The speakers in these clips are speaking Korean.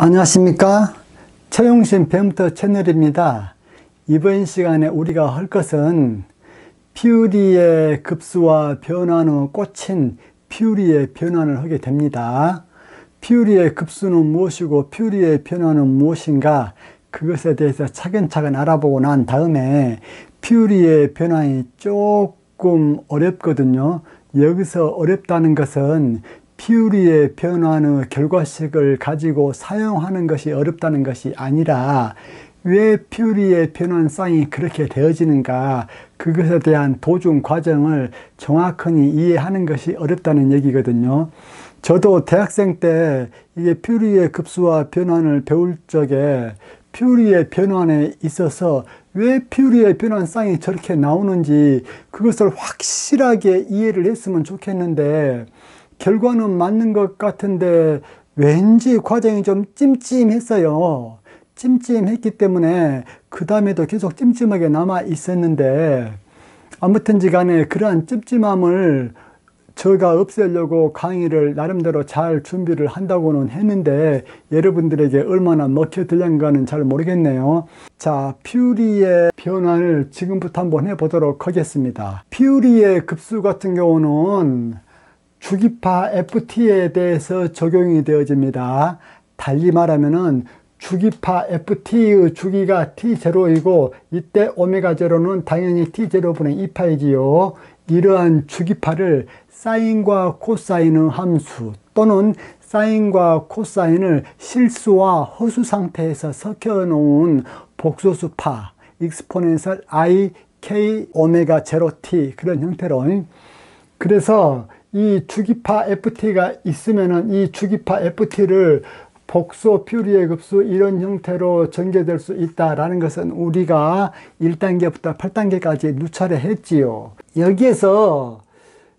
안녕하십니까, 최용신 배움터 채널입니다. 이번 시간에 우리가 할 것은 피우리의 급수와 변환 후 꽂힌 피우리의 변환을 하게 됩니다. 피우리의 급수는 무엇이고 피우리의 변환은 무엇인가, 그것에 대해서 차근차근 알아보고 난 다음에 피우리의 변환이 조금 어렵거든요. 여기서 어렵다는 것은 피우리의 변환의 결과식을 가지고 사용하는 것이 어렵다는 것이 아니라 왜 피우리의 변환쌍이 그렇게 되어지는가, 그것에 대한 도중 과정을 정확히 이해하는 것이 어렵다는 얘기거든요. 저도 대학생 때 이게 피우리의 급수와 변환을 배울 적에 피우리의 변환에 있어서 왜 피우리의 변환쌍이 저렇게 나오는지 그것을 확실하게 이해를 했으면 좋겠는데, 결과는 맞는 것 같은데 왠지 과정이 좀 찜찜했어요. 찜찜했기 때문에 그 다음에도 계속 찜찜하게 남아 있었는데, 아무튼지 간에 그러한 찜찜함을 제가 없애려고 강의를 나름대로 잘 준비를 한다고는 했는데 여러분들에게 얼마나 먹혀들는가는 잘 모르겠네요. 자, 피우리의 변환을 지금부터 한번 해보도록 하겠습니다. 피우리의 급수 같은 경우는 주기파 FT에 대해서 적용이 되어집니다. 달리 말하면은 주기파 FT의 주기가 T0이고 이때 오메가0는 당연히 T0분의 2파이지요. 이러한 주기파를 사인과 코사인의 함수 또는 사인과 코사인을 실수와 허수 상태에서 섞여 놓은 복소수파 익스포넨셜 I, K, 오메가 0T 그런 형태로, 그래서 이 주기파 FT가 있으면은 이 주기파 FT를 복소 피우리의 급수 이런 형태로 전개될 수 있다라는 것은 우리가 1단계부터 8단계까지 누차례 했지요. 여기에서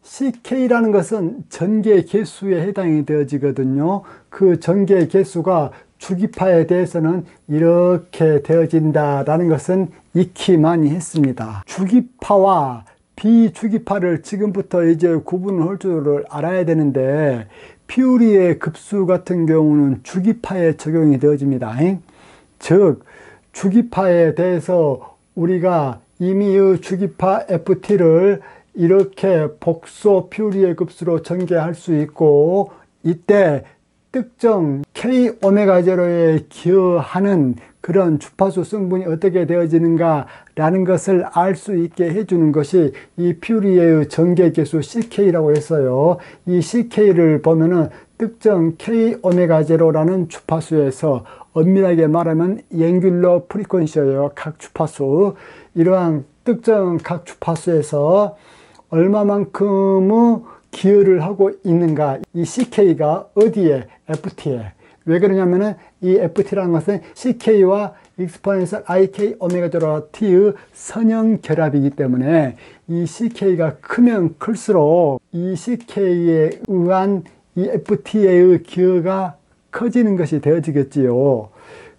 CK라는 것은 전개 개수에 해당이 되어지거든요. 그 전개 개수가 주기파에 대해서는 이렇게 되어진다라는 것은 익히 많이 했습니다. 주기파와 비주기파를 지금부터 이제 구분을 할 줄을 알아야 되는데, 피우리의 급수 같은 경우는 주기파에 적용이 되어집니다. 즉 주기파에 대해서 우리가 임의의 주기파 FT를 이렇게 복소 피우리의 급수로 전개할 수 있고, 이때 특정 K 오메가 0에 기여하는 그런 주파수 성분이 어떻게 되어지는가 라는 것을 알 수 있게 해주는 것이 이 피우리의 전개계수 CK라고 했어요. 이 CK를 보면은 특정 K 오메가 0라는 주파수에서 엄밀하게 말하면 앵귤러 프리퀀시예요. 각 주파수, 이러한 특정 각 주파수에서 얼마만큼의 기여를 하고 있는가, 이 CK가 어디에? FT에. 왜 그러냐면은 이 FT라는 것은 CK와 익스포넨셜 IK 오메가 0 T의 선형 결합이기 때문에 이 CK가 크면 클수록 이 CK에 의한 이 FT의 기여가 커지는 것이 되어지겠지요.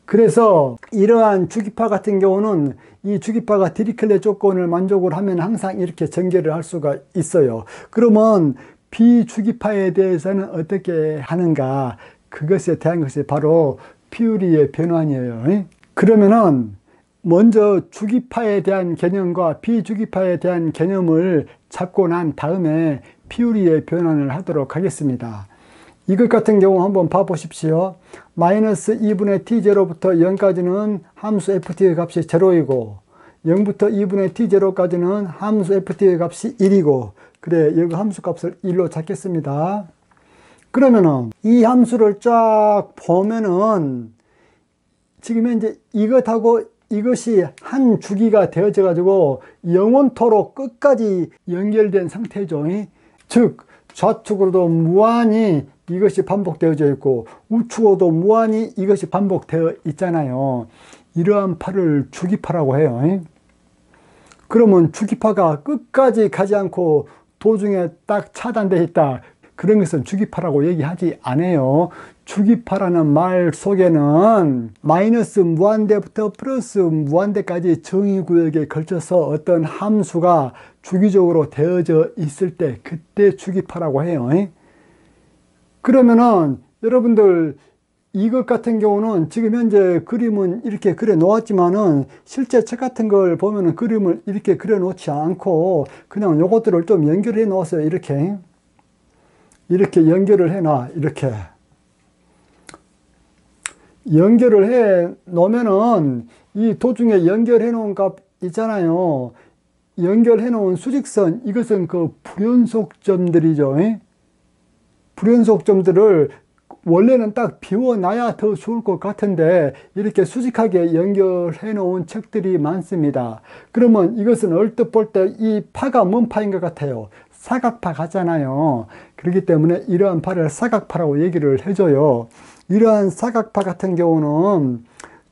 그래서 이러한 주기파 같은 경우는 이 주기파가 디리클레 조건을 만족을 하면 항상 이렇게 전개를 할 수가 있어요. 그러면 비주기파에 대해서는 어떻게 하는가, 그것에 대한 것이 바로 피우리의 변환이에요. 그러면은 먼저 주기파에 대한 개념과 비주기파에 대한 개념을 잡고 난 다음에 피우리의 변환을 하도록 하겠습니다. 이것 같은 경우 한번 봐보십시오. 마이너스 2분의 t0부터 0까지는 함수 ft의 값이 0이고 0부터 2분의 t0까지는 함수 ft의 값이 1이고, 그래, 여기 함수 값을 1로 잡겠습니다. 그러면은 이 함수를 쫙 보면은 지금 현재 이것하고 이것이 한 주기가 되어져 가지고 영원토록 끝까지 연결된 상태죠. 즉 좌측으로도 무한히 이것이 반복되어져 있고 우측으로도 무한히 이것이 반복되어 있잖아요. 이러한 파를 주기파라고 해요. 그러면 주기파가 끝까지 가지 않고 도중에 딱 차단되어 있다, 그런 것은 주기파라고 얘기하지 않아요. 주기파라는 말 속에는 마이너스 무한대부터 플러스 무한대까지 정의구역에 걸쳐서 어떤 함수가 주기적으로 되어져 있을 때 그때 주기파라고 해요. 그러면은 여러분들 이것 같은 경우는 지금 현재 그림은 이렇게 그려 놓았지만은 실제 책 같은 걸 보면은 그림을 이렇게 그려 놓지 않고 그냥 요것들을 좀 연결해 놓았어요. 이렇게 연결을 해 놔. 이렇게 연결을 해 놓으면은 이 도중에 연결해 놓은 값 있잖아요. 연결해 놓은 수직선, 이것은 그 불연속점들이죠. 불연속점들을 원래는 딱 비워놔야 더 좋을 것 같은데 이렇게 수직하게 연결해 놓은 책들이 많습니다. 그러면 이것은 얼뜻 볼 때 이 파가 뭔 파인 것 같아요? 사각파 같잖아요. 그렇기 때문에 이러한 파를 사각파라고 얘기를 해줘요. 이러한 사각파 같은 경우는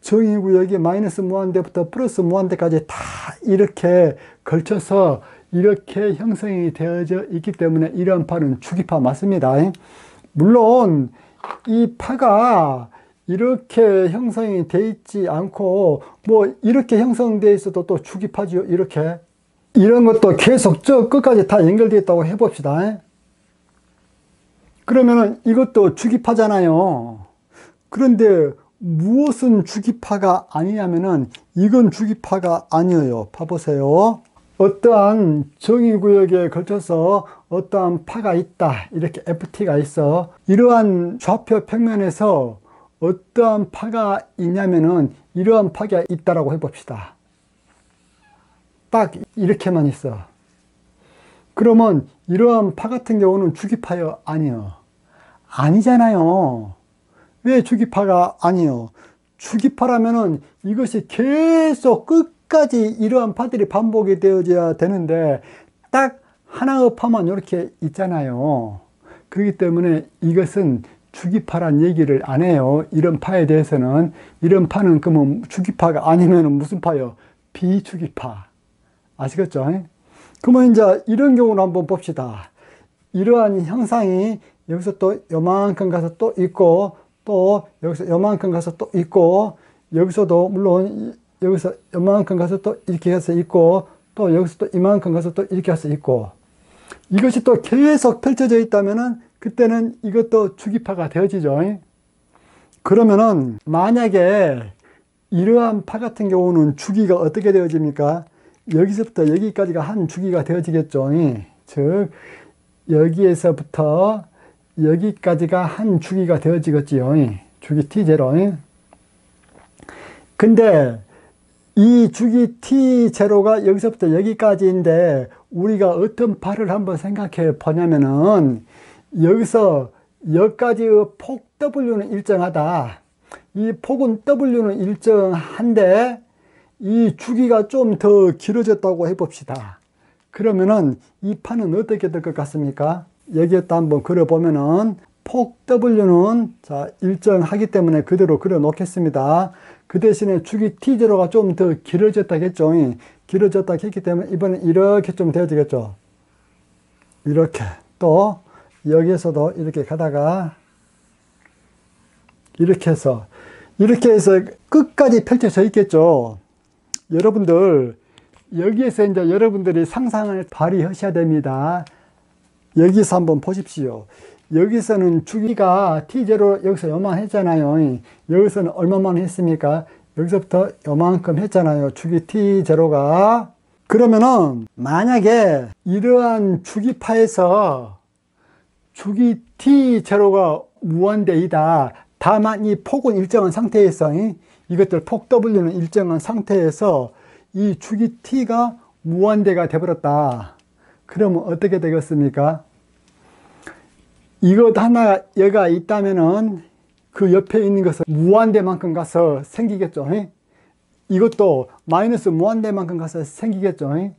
정의구역이 마이너스 무한대부터 플러스 무한대까지 다 이렇게 걸쳐서 이렇게 형성이 되어져 있기 때문에 이러한 파는 주기파 맞습니다. 물론 이 파가 이렇게 형성이 돼 있지 않고 뭐 이렇게 형성되어 있어도 또 주기파죠. 이렇게 이런 것도 계속 저 끝까지 다 연결되어 있다고 해봅시다. 그러면은 이것도 주기파잖아요. 그런데 무엇은 주기파가 아니냐면은 이건 주기파가 아니에요. 봐보세요. 어떠한 정의구역에 걸쳐서 어떠한 파가 있다. 이렇게 FT가 있어. 이러한 좌표 평면에서 어떠한 파가 있냐면은 이러한 파가 있다라고 해봅시다. 딱 이렇게만 있어. 그러면 이러한 파 같은 경우는 주기파요? 아니요. 아니잖아요. 왜 주기파가 아니요? 주기파라면은 이것이 계속 끝까지 이러한 파들이 반복이 되어져야 되는데 딱 하나의 파만 이렇게 있잖아요. 그렇기 때문에 이것은 주기파란 얘기를 안 해요. 이런 파에 대해서는. 이런 파는 그러면 주기파가 아니면 무슨 파요? 비주기파. 아시겠죠? 그러면 이제 이런 경우를 한번 봅시다. 이러한 형상이 여기서 또 요만큼 가서 또 있고 또 여기서 요만큼 가서 또 있고 여기서도 물론 여기서 요만큼 가서 또 이렇게 해서 있고 또 여기서 또 이만큼 가서 또 이렇게 해서 있고 이것이 또 계속 펼쳐져 있다면은 그때는 이것도 주기파가 되어지죠. 그러면은 만약에 이러한 파 같은 경우는 주기가 어떻게 되어집니까? 여기서부터 여기까지가 한 주기가 되어지겠죠. 즉 여기에서부터 여기까지가 한 주기가 되어지겠지요. 주기 T0. 근데 이 주기 T0가 여기서부터 여기까지인데 우리가 어떤 파를 한번 생각해 보냐면은 여기서 여기까지의 폭 W는 일정하다. 이 폭은 W는 일정한데 이 주기가 좀 더 길어졌다고 해봅시다. 그러면은 이 판은 어떻게 될 것 같습니까? 여기에다 한번 그려보면은 폭 W는 자 일정하기 때문에 그대로 그려 놓겠습니다. 그 대신에 주기 T0가 좀 더 길어졌다겠죠. 길어졌다 했기 때문에 이번엔 이렇게 좀 되어지겠죠. 이렇게 또 여기에서도 이렇게 가다가 이렇게 해서 끝까지 펼쳐져 있겠죠. 여러분들 여기에서 이제 여러분들이 상상을 발휘하셔야 됩니다. 여기서 한번 보십시오. 여기서는 주기가 T0 여기서 요만했잖아요. 여기서는 얼마만 했습니까? 여기서부터 요만큼 했잖아요. 주기 T0가. 그러면은 만약에 이러한 주기파에서 주기 T0가 무한대이다. 다만 이 폭은 일정한 상태에서 이것들 폭 W는 일정한 상태에서 이 주기 T가 무한대가 되어버렸다. 그러면 어떻게 되겠습니까? 이것 하나 여기가 있다면은 그 옆에 있는 것은 무한대만큼 가서 생기겠죠. 이것도 마이너스 무한대만큼 가서 생기겠죠.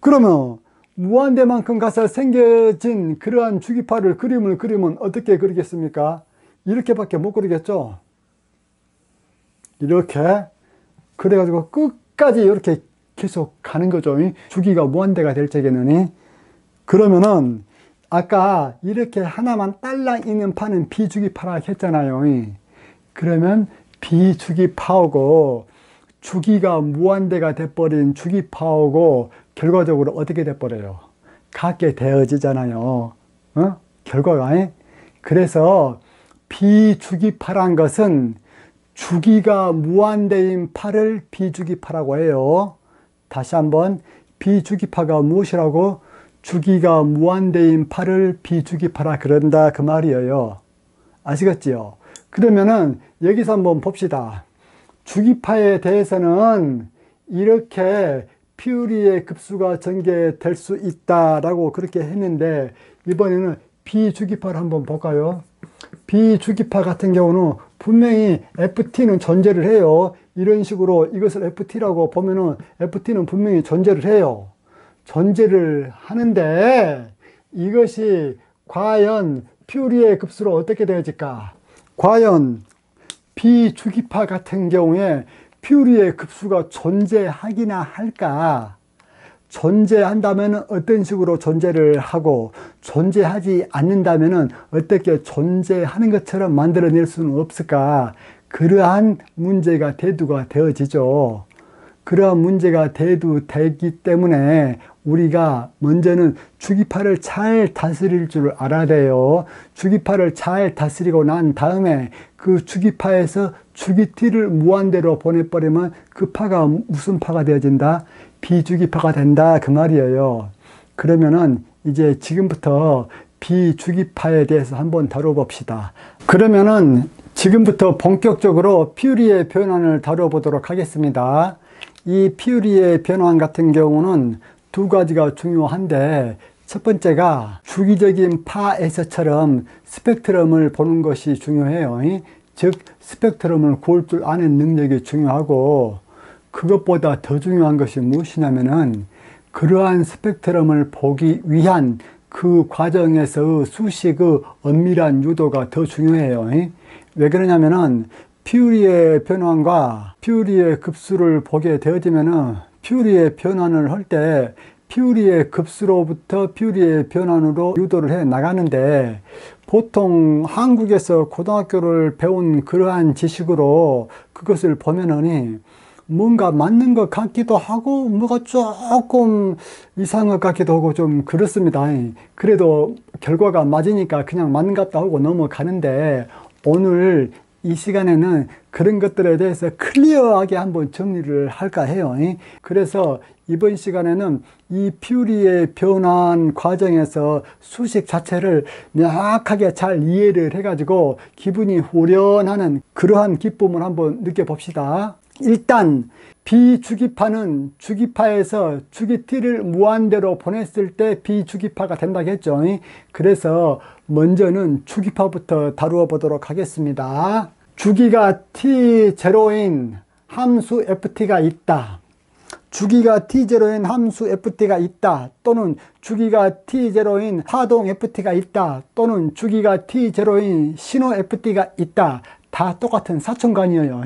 그러면 무한대만큼 가서 생겨진 그러한 주기파를 그림을 그리면 어떻게 그리겠습니까? 이렇게밖에 못 그리겠죠. 이렇게 그래가지고 끝까지 이렇게 계속 가는 거죠. 주기가 무한대가 될 적에는. 그러면은 아까 이렇게 하나만 딸랑 있는 파는 비주기파라 했잖아요. 그러면 비주기파하고 주기가 무한대가 돼버린 주기파하고 결과적으로 어떻게 돼버려요? 같게 되어지잖아요. 결과가. 그래서 비주기파란 것은 주기가 무한대인 파를 비주기파라고 해요. 다시 한번, 비주기파가 무엇이라고? 주기가 무한대인 파를 비주기파라 그런다 그 말이에요. 아시겠지요? 그러면은 여기서 한번 봅시다. 주기파에 대해서는 이렇게 퓨리의 급수가 전개될 수 있다라고 그렇게 했는데, 이번에는 비주기파를 한번 볼까요? 비주기파 같은 경우는 분명히 FT는 존재를 해요. 이런 식으로 이것을 FT라고 보면은 FT는 분명히 존재를 해요. 존재를 하는데 이것이 과연 퓨리의 급수로 어떻게 되어질까? 과연 비주기파 같은 경우에 퓨리의 급수가 존재하기나 할까? 존재한다면 어떤 식으로 존재를 하고, 존재하지 않는다면 어떻게 존재하는 것처럼 만들어낼 수는 없을까? 그러한 문제가 대두가 되어지죠. 그러한 문제가 대두되기 때문에 우리가 먼저는 주기파를 잘 다스릴 줄 알아야 돼요. 주기파를 잘 다스리고 난 다음에 그 주기파에서 주기티를 무한대로 보내버리면 그 파가 무슨 파가 되어진다? 비주기파가 된다 그 말이에요. 그러면은 이제 지금부터 비주기파에 대해서 한번 다뤄봅시다. 그러면은 지금부터 본격적으로 퓨리의 변환을 다뤄보도록 하겠습니다. 이 퓨리의 변환 같은 경우는 두 가지가 중요한데, 첫 번째가 주기적인 파에서처럼 스펙트럼을 보는 것이 중요해요. 즉 스펙트럼을 고를 줄 아는 능력이 중요하고, 그것보다 더 중요한 것이 무엇이냐면은 그러한 스펙트럼을 보기 위한 그 과정에서 수식의 엄밀한 유도가 더 중요해요. 왜 그러냐면은 퓨리의 변환과 퓨리의 급수를 보게 되어지면은 퓨리의 변환을 할 때 퓨리의 급수로부터 퓨리의 변환으로 유도를 해 나가는데, 보통 한국에서 고등학교를 배운 그러한 지식으로 그것을 보면은 뭔가 맞는 것 같기도 하고 뭐가 조금 이상한 것 같기도 하고 좀 그렇습니다. 그래도 결과가 맞으니까 그냥 맞는 것 같다 하고 넘어가는데, 오늘 이 시간에는 그런 것들에 대해서 클리어하게 한번 정리를 할까 해요. 그래서 이번 시간에는 이 퓨리의 변환 과정에서 수식 자체를 명확하게 잘 이해를 해가지고 기분이 후련하는 그러한 기쁨을 한번 느껴봅시다. 일단 비주기파는 주기파에서 주기티를 무한대로 보냈을 때 비주기파가 된다고 했죠. 그래서 먼저는 주기파부터 다루어 보도록 하겠습니다. 주기가 t0인 함수 ft가 있다. 주기가 t0인 함수 ft가 있다. 또는 주기가 t0인 파동 ft가 있다. 또는 주기가 t0인 신호 ft가 있다. 다 똑같은 사천관이에요.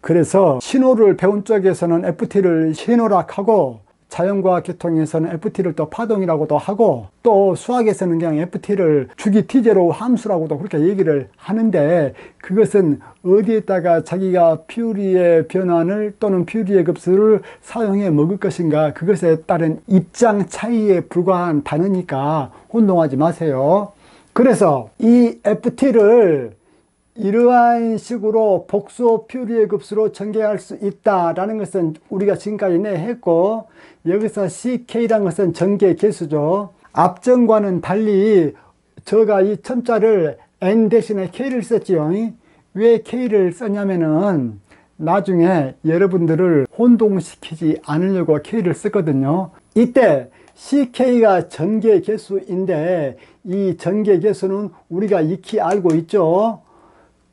그래서 신호를 배운 쪽에서는 FT를 신호라고 하고, 자연과학 계통에서는 FT를 또 파동이라고도 하고, 또 수학에서는 그냥 FT를 주기 T0 함수라고도 그렇게 얘기를 하는데, 그것은 어디에다가 자기가 퓨리의 변환을 또는 퓨리의 급수를 사용해 먹을 것인가, 그것에 따른 입장 차이에 불과한 단어니까 혼동하지 마세요. 그래서 이 FT를 이러한 식으로 복수 퓨리의 급수로 전개할 수 있다라는 것은 우리가 지금까지 했고, 여기서 CK라는 것은 전개 개수죠. 앞전과는 달리 제가 이 첨자를 N 대신에 K를 썼지요. 왜 K를 썼냐면은 나중에 여러분들을 혼동시키지 않으려고 K를 썼거든요. 이때 CK가 전개 개수인데 이 전개 개수는 우리가 익히 알고 있죠.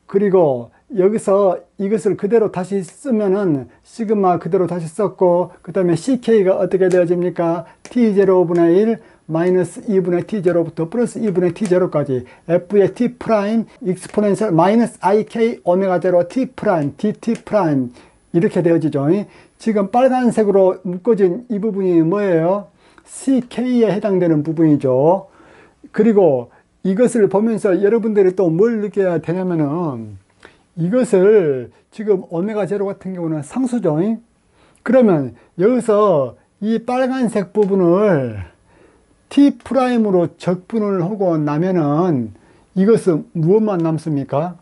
그리고 여기서 이것을 그대로 다시 쓰면은 시그마 그대로 다시 썼고, 그 다음에 CK가 어떻게 되어집니까? T0분의 1 마이너스 2분의 T0부터 플러스 2분의 T0까지 F의 T 프라임 익스포넨셜 마이너스 IK 오메가 제로 T 프라임 DT 프라임 이렇게 되어지죠. 지금 빨간색으로 묶어진 이 부분이 뭐예요? CK에 해당되는 부분이죠. 그리고 이것을 보면서 여러분들이 또 뭘 느껴야 되냐면은, 이것을 지금 오메가 제로 같은 경우는 상수죠. 그러면 여기서 이 빨간색 부분을 T 프라임으로 적분을 하고 나면은 이것은 무엇만 남습니까?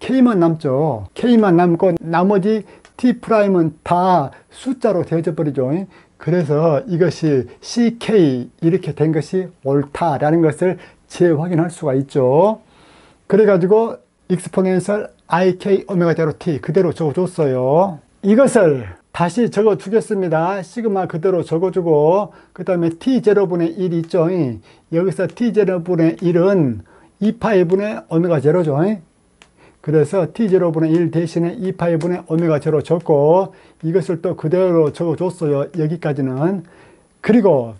K만 남죠. K만 남고 나머지 T'은 다 숫자로 되어져 버리죠. 그래서 이것이 CK 이렇게 된 것이 옳다라는 것을 재확인할 수가 있죠. 그래가지고 exponential ik 오메가 제로 t 그대로 적어줬어요. 이것을 다시 적어 주겠습니다. 시그마 그대로 적어주고 그 다음에 t0분의 1 있죠. 여기서 t0분의 1은 2파이분의 오메가 제로죠. 그래서 t0분의 1 대신에 2파이분의 오메가 제로 적고 이것을 또 그대로 적어줬어요. 여기까지는. 그리고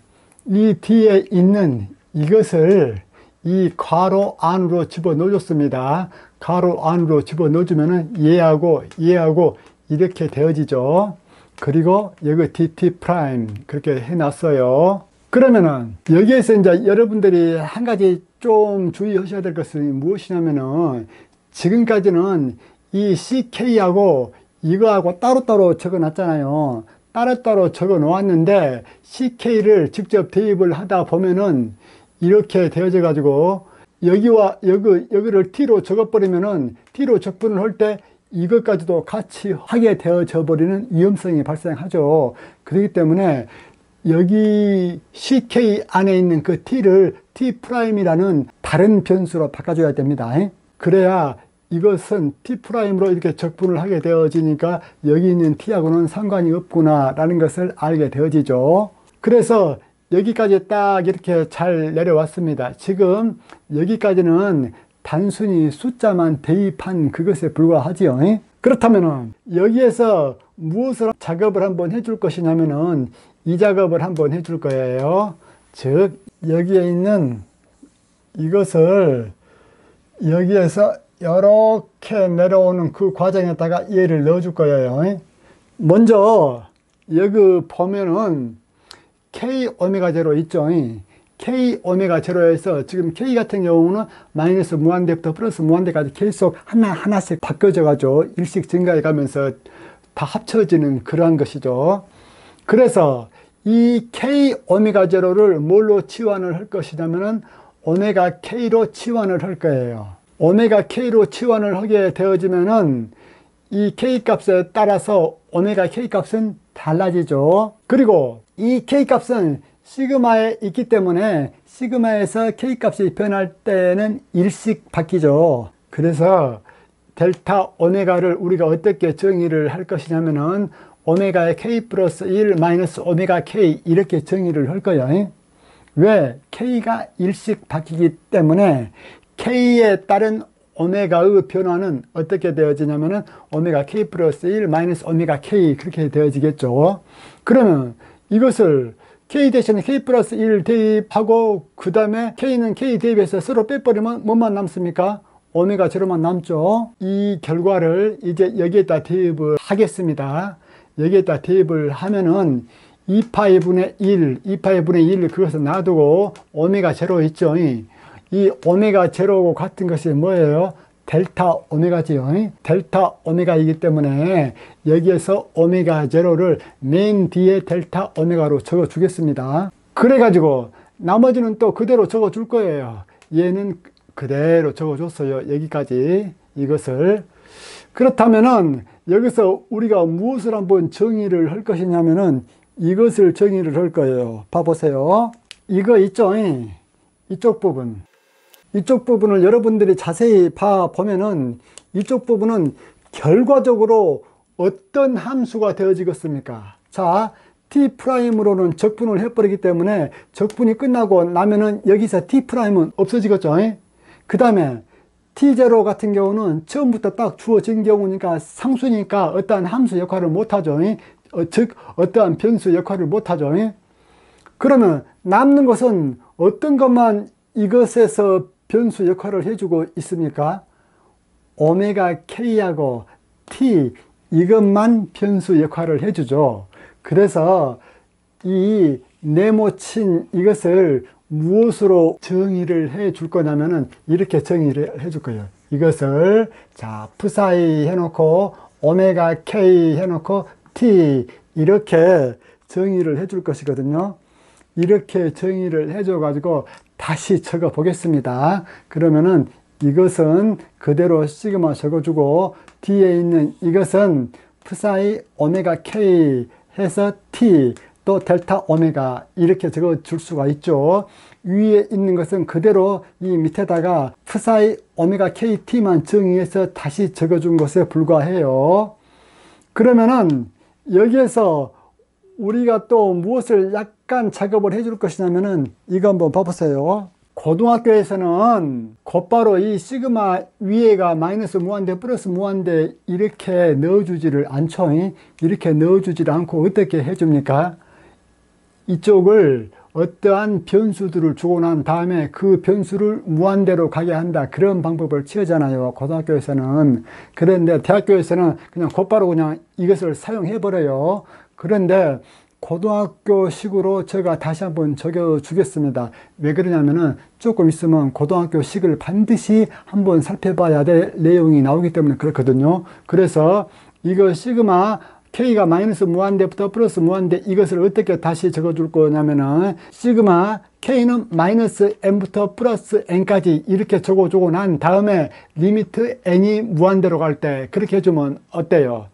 이 뒤에 있는 이것을 이 괄호 안으로 집어넣어줬습니다. 괄호 안으로 집어넣어주면은 얘하고 이렇게 되어지죠. 그리고 여기 dt 프라임 그렇게 해놨어요. 그러면은 여기에서 이제 여러분들이 한 가지 좀 주의하셔야 될 것은 무엇이냐면은 지금까지는 이 CK하고 이거하고 따로따로 적어 놨잖아요. 따로따로 적어 놓았는데 CK를 직접 대입을 하다 보면은 이렇게 되어져 가지고 여기와 여기를 T로 적어버리면은 T로 적분을 할 때 이것까지도 같이 하게 되어져 버리는 위험성이 발생하죠. 그렇기 때문에 여기 CK 안에 있는 그 T를 T'이라는 다른 변수로 바꿔줘야 됩니다. 그래야 이것은 T'으로 이렇게 적분을 하게 되어지니까 여기 있는 T하고는 상관이 없구나 라는 것을 알게 되어지죠. 그래서 여기까지 딱 이렇게 잘 내려왔습니다. 지금 여기까지는 단순히 숫자만 대입한 그것에 불과하지요. 그렇다면 여기에서 무엇을 작업을 한번 해줄 것이냐면은 이 작업을 한번 해줄 거예요. 즉 여기에 있는 이것을 여기에서 이렇게 내려오는 그 과정에다가 얘를 넣어줄 거예요. 먼저 여기 보면은 K 오메가 제로 있죠. K 오메가 제로에서 지금 K 같은 경우는 마이너스 무한대부터 플러스 무한대까지 계속 하나씩 바뀌어져 가지고 일씩 증가해 가면서 다 합쳐지는 그러한 것이죠. 그래서 이 K 오메가 제로를 뭘로 치환을 할 것이냐면은 오메가 K로 치환을 할 거예요. 오메가 K로 치환을 하게 되어지면은 이 K 값에 따라서 오메가 K 값은 달라지죠. 그리고 이 K 값은 시그마에 있기 때문에 시그마에서 K 값이 변할 때는 일씩 바뀌죠. 그래서 델타 오메가를 우리가 어떻게 정의를 할 것이냐면은 오메가의 K 플러스 1 마이너스 오메가 K 이렇게 정의를 할 거예요. 왜? K가 일씩 바뀌기 때문에 K에 따른 오메가의 변화는 어떻게 되어지냐면은 오메가 K 플러스 1 마이너스 오메가 K 그렇게 되어지겠죠. 그러면 이것을 K 대신에 K 플러스 1 대입하고 그 다음에 K는 K 대입해서 서로 빼버리면 뭐만 남습니까? 오메가 제로만 남죠. 이 결과를 이제 여기에다 대입을 하겠습니다. 여기에다 대입을 하면은 2파이분의 1 그것을 놔두고 오메가 제로 있죠. 이 오메가 제로하고 같은 것이 뭐예요? 델타 오메가지요. 델타 오메가이기 때문에 여기에서 오메가 제로를 맨 뒤에 델타 오메가로 적어 주겠습니다. 그래가지고 나머지는 또 그대로 적어 줄 거예요. 얘는 그대로 적어 줬어요. 여기까지 이것을. 그렇다면은 여기서 우리가 무엇을 한번 정의를 할 것이냐면은 이것을 정의를 할 거예요. 봐보세요. 이거 있죠? 이쪽 부분. 이쪽 부분을 여러분들이 자세히 봐보면은 이쪽 부분은 결과적으로 어떤 함수가 되어지겠습니까? 자, T'으로는 적분을 해버리기 때문에 적분이 끝나고 나면은 여기서 T'은 없어지겠죠? 그 다음에 T0 같은 경우는 처음부터 딱 주어진 경우니까 상수니까 어떠한 함수 역할을 못하죠. 즉 어떠한 변수 역할을 못하죠. 그러면 남는 것은 어떤 것만 이것에서 변수 역할을 해주고 있습니까? 오메가 K하고 T 이것만 변수 역할을 해주죠. 그래서 이 네모친 이것을 무엇으로 정의를 해 줄 거냐면은 이렇게 정의를 해 줄 거예요. 이것을 자 psi 해놓고 오메가 K 해놓고 T 이렇게 정의를 해 줄 것이거든요. 이렇게 정의를 해 줘 가지고 다시 적어 보겠습니다. 그러면은 이것은 그대로 시그마 적어주고 뒤에 있는 이것은 psi 오메가 k 해서 t 또 델타 오메가 이렇게 적어줄 수가 있죠. 위에 있는 것은 그대로 이 밑에다가 psi 오메가 kt만 정의해서 다시 적어준 것에 불과해요. 그러면은 여기에서 우리가 또 무엇을 약간 작업을 해줄 것이냐면은 이거 한번 봐보세요. 고등학교에서는 곧바로 이 시그마 위에가 마이너스 무한대 플러스 무한대 이렇게 넣어주지를 않죠. 이렇게 넣어주지를 않고 어떻게 해줍니까? 이쪽을 어떠한 변수들을 주고 난 다음에 그 변수를 무한대로 가게 한다, 그런 방법을 취하잖아요, 고등학교에서는. 그런데 대학교에서는 그냥 곧바로 그냥 이것을 사용해 버려요. 그런데 고등학교식으로 제가 다시 한번 적어 주겠습니다. 왜 그러냐면은 조금 있으면 고등학교식을 반드시 한번 살펴봐야 될 내용이 나오기 때문에 그렇거든요. 그래서 이거 시그마 K가 마이너스 무한대부터 플러스 무한대, 이것을 어떻게 다시 적어줄 거냐면은 시그마 K는 마이너스 N부터 플러스 N까지 이렇게 적어주고 난 다음에 리미트 N이 무한대로 갈 때 그렇게 해주면 어때요?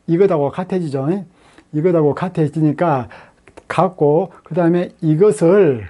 이것하고 같아지죠? 이것하고 같아지니까 같고, 그 다음에 이것을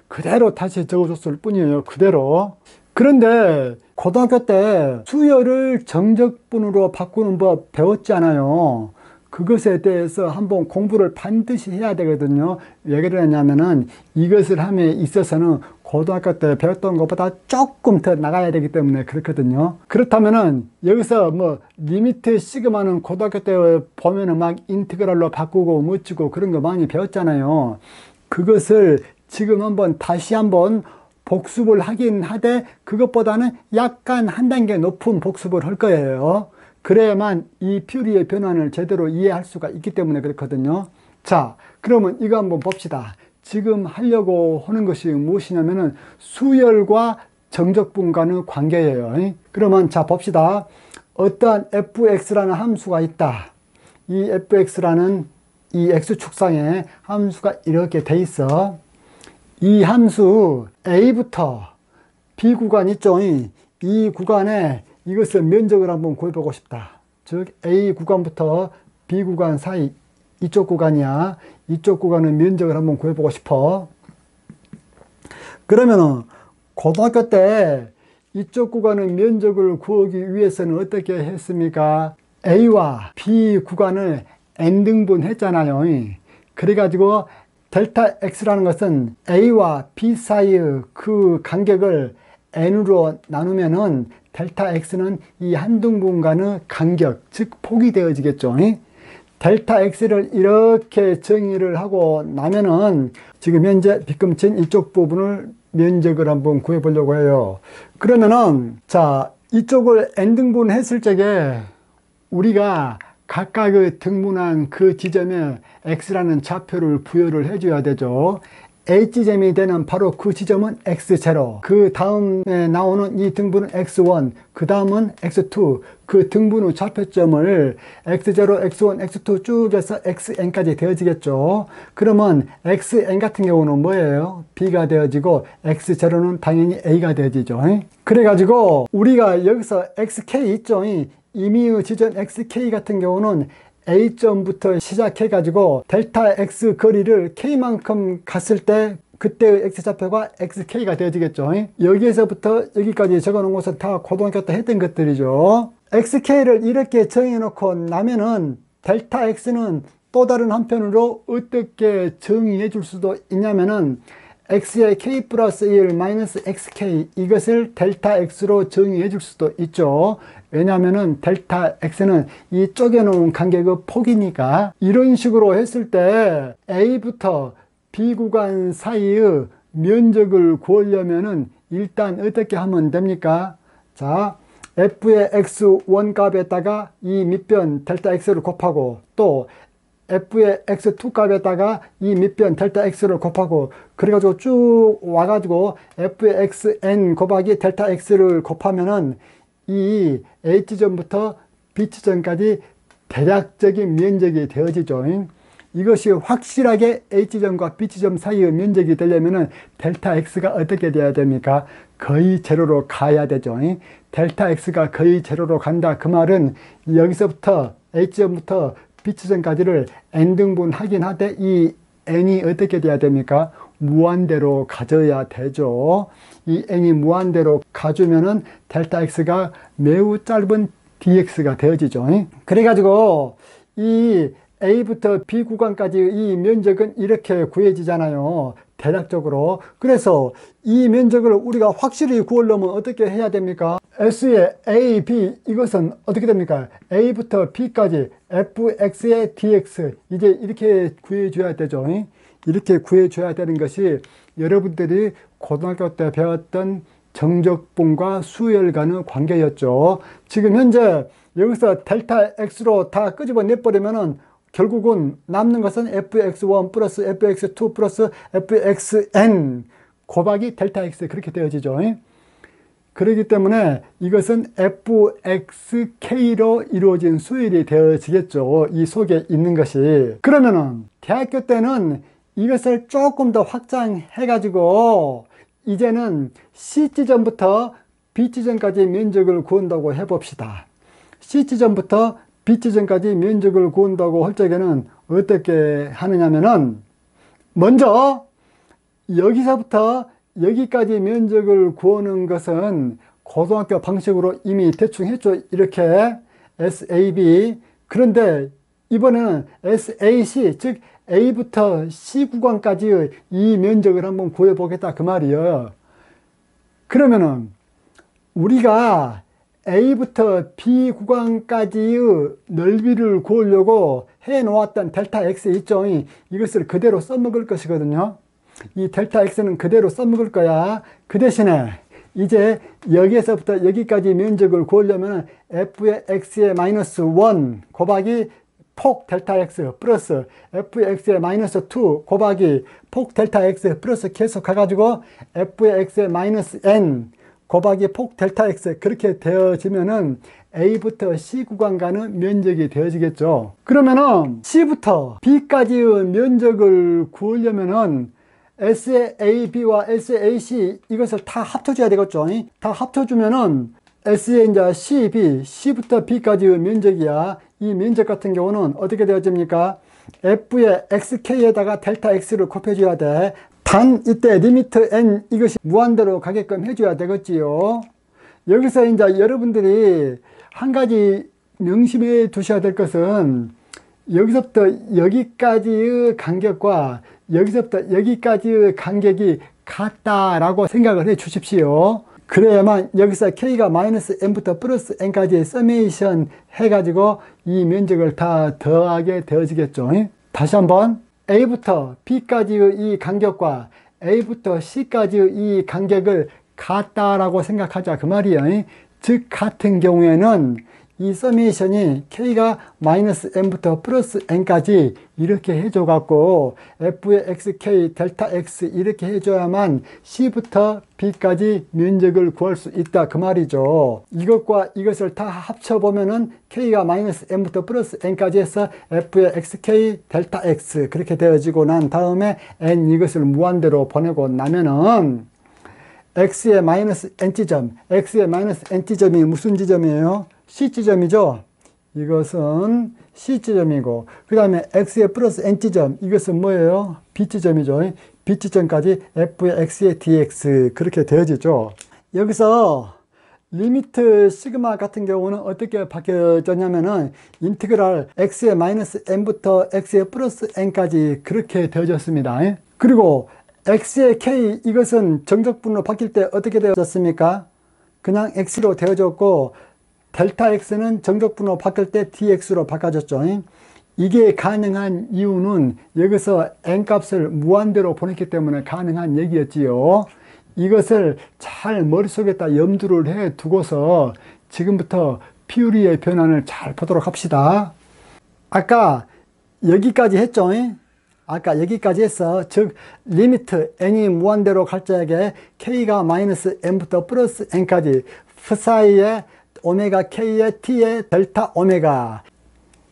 그대로 다시 적어줬을 뿐이에요. 그대로. 그런데 고등학교 때 수열을 정적분으로 바꾸는 법 배웠지 않아요? 그것에 대해서 한번 공부를 반드시 해야 되거든요. 왜 그러냐면은 이것을 함에 있어서는 고등학교 때 배웠던 것보다 조금 더 나가야 되기 때문에 그렇거든요. 그렇다면은 여기서 뭐 리미트 시그마는 고등학교 때 보면은 막 인티그랄로 바꾸고 멋지고 그런 거 많이 배웠잖아요. 그것을 지금 한번 다시 한번 복습을 하긴 하되 그것보다는 약간 한 단계 높은 복습을 할 거예요. 그래야만 이 퓨리의 변환을 제대로 이해할 수가 있기 때문에 그렇거든요. 자, 그러면 이거 한번 봅시다. 지금 하려고 하는 것이 무엇이냐면은 수열과 정적분간의 관계예요. 그러면 자 봅시다. 어떠한 fx라는 함수가 있다. 이 fx라는 이 x축상에 함수가 이렇게 돼 있어. 이 함수 a부터 b 구간 있죠. 이 구간에 이것을 면적을 한번 구해보고 싶다. 즉 A 구간부터 B 구간 사이, 이쪽 구간이야. 이쪽 구간의 면적을 한번 구해보고 싶어. 그러면은 고등학교 때 이쪽 구간의 면적을 구하기 위해서는 어떻게 했습니까? A와 B 구간을 n등분 했잖아요. 그래가지고 델타 X라는 것은 A와 B 사이의 그 간격을 n으로 나누면은 델타 X는 이 한 등분간의 간격, 즉 폭이 되어지겠죠. 델타 X를 이렇게 정의를 하고 나면은 지금 현재 빗금친 이쪽 부분을 면적을 한번 구해 보려고 해요. 그러면은 자, 이쪽을 n등분 했을 적에 우리가 각각의 등분한 그 지점에 X라는 좌표를 부여를 해줘야 되죠. H지점이 되는 바로 그 지점은 X0, 그 다음에 나오는 이 등분은 X1, 그 다음은 X2, 그 등분의 좌표점을 X0, X1, X2 쭉 해서 XN까지 되어지겠죠. 그러면 XN 같은 경우는 뭐예요? B가 되어지고 X0는 당연히 A가 되어지죠. 그래가지고 우리가 여기서 XK 있죠? 임의의 지점 XK 같은 경우는 A점부터 시작해가지고 델타 X 거리를 K만큼 갔을 때 그때의 X좌표가 XK가 되어지겠죠. 여기에서부터 여기까지 적어놓은 것은 다 고등학교 때 했던 것들이죠. XK를 이렇게 정해놓고 나면은 델타 X는 또 다른 한편으로 어떻게 정의해 줄 수도 있냐면은 X의 K 플러스 1 마이너스 XK, 이것을 델타 X로 정의해 줄 수도 있죠. 왜냐하면은 델타 X는 이 쪼개놓은 간격의 폭이니까. 이런 식으로 했을 때 A부터 B 구간 사이의 면적을 구하려면은 일단 어떻게 하면 됩니까? 자, F의 X1 값에다가 이 밑변 델타 X를 곱하고 또 F의 X2 값에다가 이 밑변 델타 X를 곱하고 그래가지고 쭉 와가지고 F의 XN 곱하기 델타 X를 곱하면은 이 H지점부터 B지점까지 대략적인 면적이 되어지죠. 이것이 확실하게 H점과 B점 사이의 면적이 되려면은 델타 X가 어떻게 돼야 됩니까? 거의 제로로 가야 되죠. 델타 X가 거의 제로로 간다. 그 말은 여기서부터 H점부터 B점까지를 n등분 하긴 하되 이 n이 어떻게 돼야 됩니까? 무한대로 가져야 되죠. 이 n이 무한대로 가주면은 델타 X가 매우 짧은 dx가 되어지죠. 그래가지고 이 A부터 B 구간까지 이 면적은 이렇게 구해지잖아요. 대략적으로. 그래서 이 면적을 우리가 확실히 구하려면 어떻게 해야 됩니까? S의 A, B 이것은 어떻게 됩니까? A부터 B까지 fx의 dx 이제 이렇게 구해줘야 되죠. 이렇게 구해줘야 되는 것이 여러분들이 고등학교 때 배웠던 정적분과 수열간의 관계였죠. 지금 현재 여기서 델타 X로 다 끄집어 내버리면은 결국은 남는 것은 fx1 플러스 fx2 플러스 fxn 곱하기 델타 x 그렇게 되어지죠. 그렇기 때문에 이것은 fxk로 이루어진 수열이 되어지겠죠. 이 속에 있는 것이. 그러면은 대학교 때는 이것을 조금 더 확장해 가지고 이제는 C지점부터 B지점까지 면적을 구한다고 해봅시다. C지점부터 B지점까지 면적을 구한다고 할 적에는 어떻게 하느냐면은 먼저 여기서부터 여기까지 면적을 구하는 것은 고등학교 방식으로 이미 대충 했죠. 이렇게 SAB. 그런데 이번에는 SAC, 즉 A부터 C 구간까지의 이 면적을 한번 구해보겠다 그 말이에요. 그러면은 우리가 A부터 B 구간까지의 넓이를 구하려고 해놓았던 델타 X 있죠. 이것을 그대로 써먹을 것이거든요. 이 델타 X는 그대로 써먹을 거야. 그 대신에 이제 여기에서부터 여기까지 면적을 구하려면 f의 x의 마이너스 1 곱하기 폭 델타 x 플러스 fx의 마이너스 2 곱하기 폭 델타 x 플러스 계속 가가지고 f의 x의 마이너스 n 곱하기 폭 델타 x 그렇게 되어지면은 A부터 C 구간 가는 면적이 되어지겠죠. 그러면은 C부터 B까지의 면적을 구하려면은 S의 AB와 S의 AC 이것을 다 합쳐줘야 되겠죠. 다 합쳐주면은 S의 이제 CB, C부터 B까지의 면적이야. 이 면적 같은 경우는 어떻게 되어집니까? F의 XK에다가 델타 X를 곱해줘야 돼. 단 이때 리미트 N 이것이 무한대로 가게끔 해줘야 되겠지요. 여기서 이제 여러분들이 한 가지 명심해 두셔야 될 것은 여기서부터 여기까지의 간격과 여기서부터 여기까지의 간격이 같다라고 생각을 해 주십시오. 그래야만 여기서 K가 마이너스 N부터 플러스 N까지 서메이션 해가지고 이 면적을 다 더하게 되어지겠죠. 다시 한번 A부터 B까지의 이 간격과 A부터 C까지의 이 간격을 같다라고 생각하자 그 말이에요. 즉 같은 경우에는 이 서메이션이 K가 마이너스 N부터 플러스 N까지 이렇게 해줘 갖고 F의 XK 델타 X 이렇게 해줘야만 C부터 B까지 면적을 구할 수 있다 그 말이죠. 이것과 이것을 다 합쳐보면은 K가 마이너스 N부터 플러스 N까지 해서 F의 XK 델타 X 그렇게 되어지고 난 다음에 N 이것을 무한대로 보내고 나면은 X의 마이너스 N지점, X의 마이너스 N지점이 무슨 지점이에요? C지점이죠. 이것은 C지점이고 그 다음에 X의 플러스 N지점 이것은 뭐예요? B지점이죠. B지점까지 F의 X의 DX 그렇게 되어지죠. 여기서 리미트 시그마 같은 경우는 어떻게 바뀌어졌냐면은 인티그랄 X의 마이너스 N부터 X의 플러스 N까지 그렇게 되어졌습니다. 그리고 X의 K 이것은 정적분으로 바뀔 때 어떻게 되어졌습니까? 그냥 X로 되어졌고 델타 X는 정적분으로 바뀔 때 dx로 바꿔졌죠. 이게 가능한 이유는 여기서 n값을 무한대로 보냈기 때문에 가능한 얘기였지요. 이것을 잘 머릿속에다 염두를 해 두고서 지금부터 피우리의 변환을 잘 보도록 합시다. 아까 여기까지 했죠. 아까 여기까지 했어. 즉 리미트 n이 무한대로 갈 적에 k가 마이너스 n부터 플러스 n까지 프 사이에 오메가 k의 t의 델타 오메가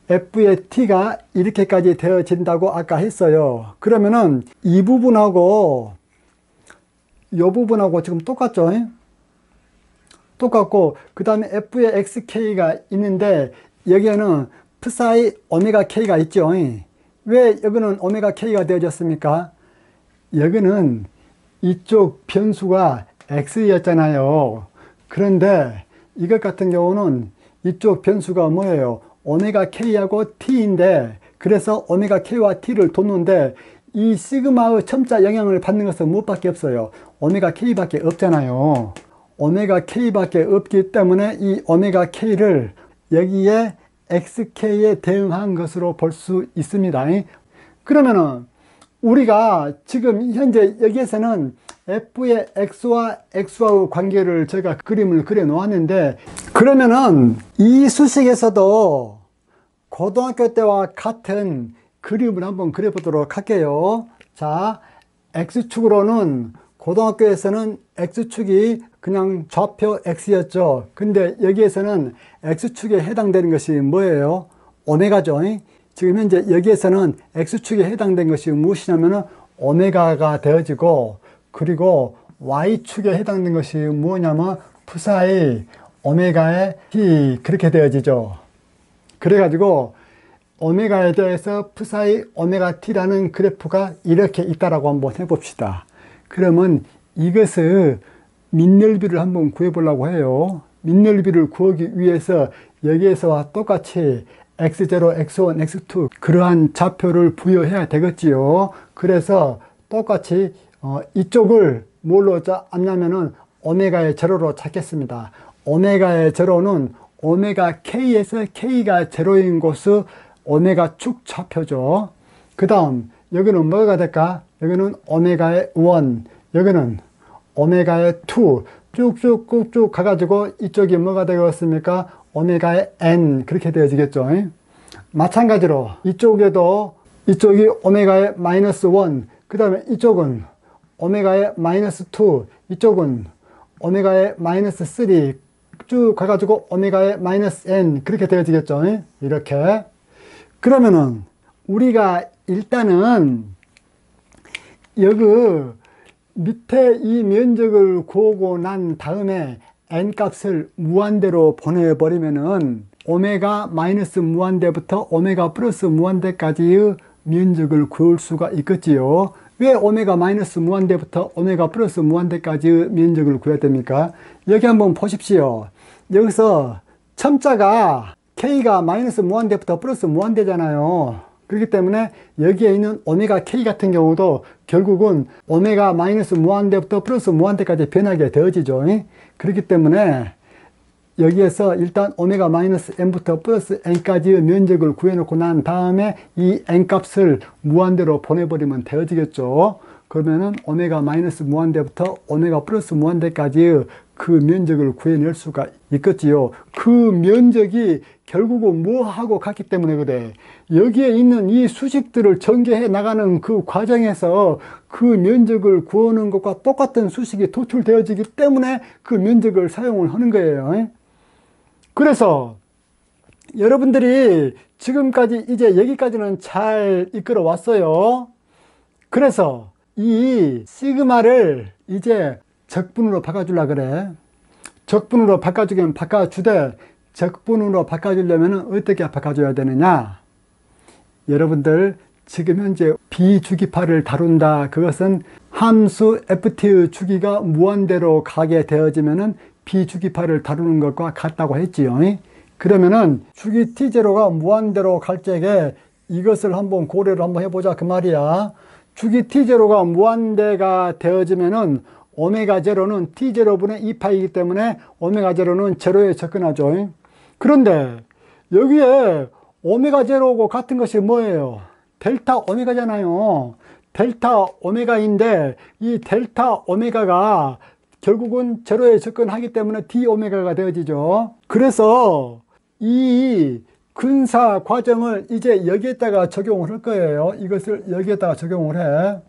F의 T가 이렇게까지 되어진다고 아까 했어요. 그러면은 이 부분하고 이 부분하고 지금 똑같죠? 똑같고, 그 다음에 F의 XK가 있는데 여기에는 psi 오메가 K가 있죠. 왜 여기는 오메가 K가 되어졌습니까? 여기는 이쪽 변수가 X였잖아요. 그런데 이것 같은 경우는 이쪽 변수가 뭐예요? 오메가 K하고 T인데, 그래서 오메가 K와 T를 뒀는데 이 시그마의 첨자 영향을 받는 것은 무엇밖에 없어요? 오메가 K밖에 없잖아요. 오메가 K밖에 없기 때문에 이 오메가 K를 여기에 XK에 대응한 것으로 볼 수 있습니다. 그러면은 우리가 지금 현재 여기에서는 F의 X와 X와의 관계를 제가 그림을 그려 놓았는데, 그러면은 이 수식에서도 고등학교 때와 같은 그림을 한번 그려 보도록 할게요. 자, X축으로는 고등학교에서는 X축이 그냥 좌표 X였죠. 근데 여기에서는 X축에 해당되는 것이 뭐예요? 오메가죠. 지금 현재 여기에서는 X축에 해당된 것이 무엇이냐면은 오메가가 되어지고, 그리고 Y축에 해당된 것이 뭐냐면 psi 오메가의 T, 그렇게 되어지죠. 그래가지고 오메가에 대해서 psi 오메가 T라는 그래프가 이렇게 있다라고 한번 해봅시다. 그러면 이것을 밑넓이를 한번 구해보려고 해요. 밑넓이를 구하기 위해서 여기에서와 똑같이 x0, x1, x2 그러한 좌표를 부여해야 되겠지요. 그래서 똑같이 이쪽을 뭘로 잡냐면은 오메가의 제로로 잡겠습니다. 오메가의 제로는 오메가 K에서 K가 제로인 곳은 오메가 축 좌표죠. 그 다음 여기는 뭐가 될까? 여기는 오메가의 1, 여기는 오메가의 2, 쭉쭉 가가지고 이쪽이 뭐가 되겠습니까? 오메가의 N, 그렇게 되어지겠죠. 마찬가지로 이쪽에도 이쪽이 오메가의 마이너스 1, 그 다음에 이쪽은 오메가의 마이너스 2, 이쪽은 오메가의 마이너스 3, 쭉 가가지고 오메가의 마이너스 N, 그렇게 되어지겠죠. 이렇게. 그러면은 우리가 일단은 여기 밑에 이 면적을 구하고 난 다음에 N 값을 무한대로 보내버리면은 오메가 마이너스 무한대부터 오메가 플러스 무한대까지의 면적을 구할 수가 있겠지요. 왜 오메가 마이너스 무한대부터 오메가 플러스 무한대까지의 면적을 구해야 됩니까? 여기 한번 보십시오. 여기서 첨자가 K가 마이너스 무한대부터 플러스 무한대잖아요. 그렇기 때문에 여기에 있는 오메가 K 같은 경우도 결국은 오메가 마이너스 무한대부터 플러스 무한대까지 변하게 되어지죠. 그렇기 때문에 여기에서 일단 오메가 마이너스 n부터 플러스 n까지의 면적을 구해놓고 난 다음에 이 n 값을 무한대로 보내버리면 되어지겠죠. 그러면은 오메가 마이너스 무한대부터 오메가 플러스 무한대까지의 그 면적을 구해낼 수가 있겠지요. 그 면적이 결국은 뭐하고 같기 때문에 그래. 여기에 있는 이 수식들을 전개해 나가는 그 과정에서 그 면적을 구하는 것과 똑같은 수식이 도출되어지기 때문에 그 면적을 사용을 하는 거예요. 그래서 여러분들이 지금까지 이제 여기까지는 잘 이끌어 왔어요. 그래서 이 시그마를 이제 적분으로 바꿔주려 그래. 적분으로 바꿔주긴 바꿔주되, 적분으로 바꿔주려면 어떻게 바꿔줘야 되느냐? 여러분들 지금 현재 비주기파를 다룬다. 그것은 함수 ft의 주기가 무한대로 가게 되어지면은 비주기파를 다루는 것과 같다고 했지요. 그러면은 주기 t0가 무한대로 갈 적에 이것을 한번 고려를 한번 해보자 그 말이야. 주기 t0가 무한대가 되어지면은 오메가 제로는 t0분의 2파이기 때문에 오메가 제로는 제로에 접근하죠. 그런데 여기에 오메가 제로하고 같은 것이 뭐예요? 델타 오메가잖아요. 델타 오메가인데 이 델타 오메가가 결국은 제로에 접근하기 때문에 d 오메가가 되어지죠. 그래서 이 근사 과정을 이제 여기에다가 적용을 할 거예요. 이것을 여기에다가 적용을 해.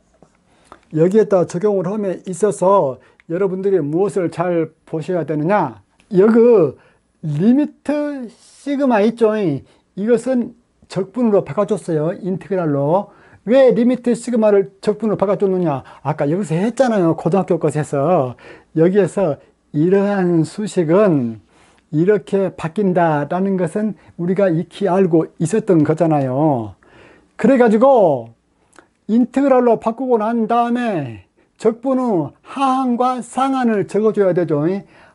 여기에다 적용을 함에 있어서 여러분들이 무엇을 잘 보셔야 되느냐? 여기 리미트 시그마 있죠? 이것은 적분으로 바꿔줬어요. 인테그랄로. 왜 리미트 시그마를 적분으로 바꿔줬느냐? 아까 여기서 했잖아요. 고등학교 것에서. 여기에서 이러한 수식은 이렇게 바뀐다라는 것은 우리가 익히 알고 있었던 거잖아요. 그래가지고 인테그랄로 바꾸고 난 다음에 적분 후 하항과 상한을 적어줘야 되죠.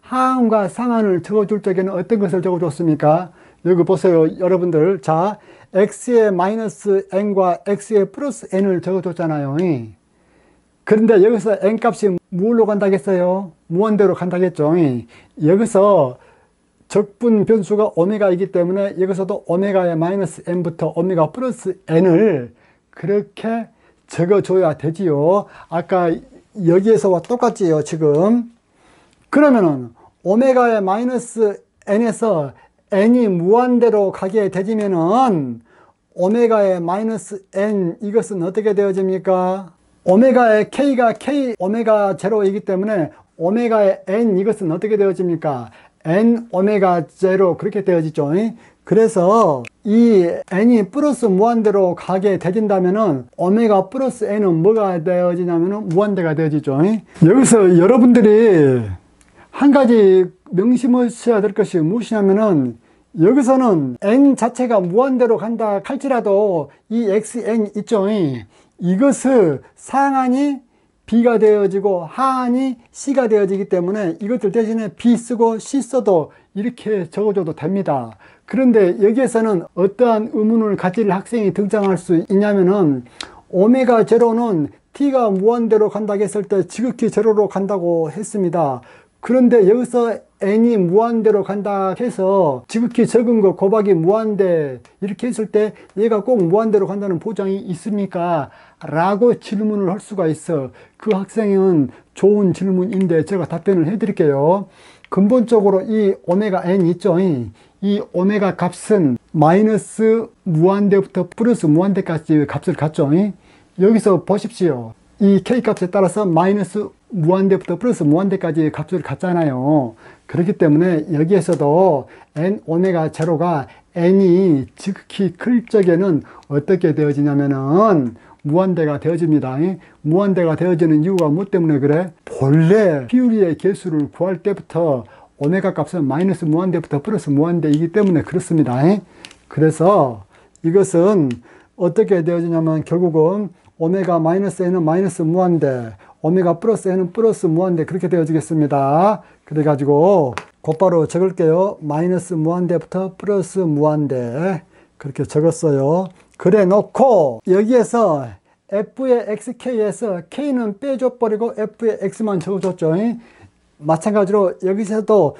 하항과 상한을 적어줄 적에는 어떤 것을 적어줬습니까? 여기 보세요, 여러분들. 자, x의 마이너스 n과 x의 플러스 n을 적어줬잖아요. 그런데 여기서 n 값이 무엇로 간다겠어요? 무한대로 간다겠죠. 여기서 적분 변수가 오메가이기 때문에 여기서도 오메가의 마이너스 n부터 오메가 플러스 n을 그렇게 적어줘야 되지요. 아까 여기에서와 똑같지요, 지금. 그러면은 오메가의 마이너스 n에서 n이 무한대로 가게 되지면은 오메가의 마이너스 n 이것은 어떻게 되어집니까? 오메가의 k가 k 오메가 제로이기 때문에 오메가의 n 이것은 어떻게 되어집니까? n 오메가 제로 그렇게 되어지죠. 그래서 이 n이 플러스 무한대로 가게 되진다면은 오메가 플러스 n은 뭐가 되어지냐면은 무한대가 되어지죠. 여기서 여러분들이 한 가지 명심하셔야 될 것이 무엇이냐면은 여기서는 n 자체가 무한대로 간다 할지라도 이 xn 있죠. 이것을 상한이 b가 되어지고 하한이 c가 되어지기 때문에 이것들 대신에 b 쓰고 c 써도 이렇게 적어줘도 됩니다. 그런데 여기에서는 어떠한 의문을 가질 학생이 등장할 수 있냐면은 오메가 제로는 t가 무한대로 간다고 했을 때 지극히 제로로 간다고 했습니다. 그런데 여기서 n이 무한대로 간다 해서 지극히 적은 거 곱하기 무한대 이렇게 했을 때 얘가 꼭 무한대로 간다는 보장이 있습니까? 라고 질문을 할 수가 있어. 그 학생은 좋은 질문인데 제가 답변을 해드릴게요. 근본적으로 이 오메가 n 있죠. 이 오메가 값은 마이너스 무한대부터 플러스 무한대까지 값을 갖죠. 여기서 보십시오. 이 k 값에 따라서 마이너스 무한대부터 플러스 무한대까지 값을 갖잖아요. 그렇기 때문에 여기에서도 n 오메가 제로가 n이 지극히 클 적에는 어떻게 되어지냐면은 무한대가 되어집니다. 무한대가 되어지는 이유가 뭐 때문에 그래? 본래 피우리의 개수를 구할 때부터 오메가 값은 마이너스 무한대부터 플러스 무한대이기 때문에 그렇습니다. 그래서 이것은 어떻게 되어지냐면 결국은 오메가 마이너스 n은 마이너스 무한대, 오메가 플러스 n은 플러스 무한대 그렇게 되어지겠습니다. 그래가지고 곧바로 적을게요. 마이너스 무한대부터 플러스 무한대 그렇게 적었어요. 그래 놓고 여기에서 f의 xk에서 k는 빼줘버리고 f의 x만 적어줬죠. 마찬가지로 여기서도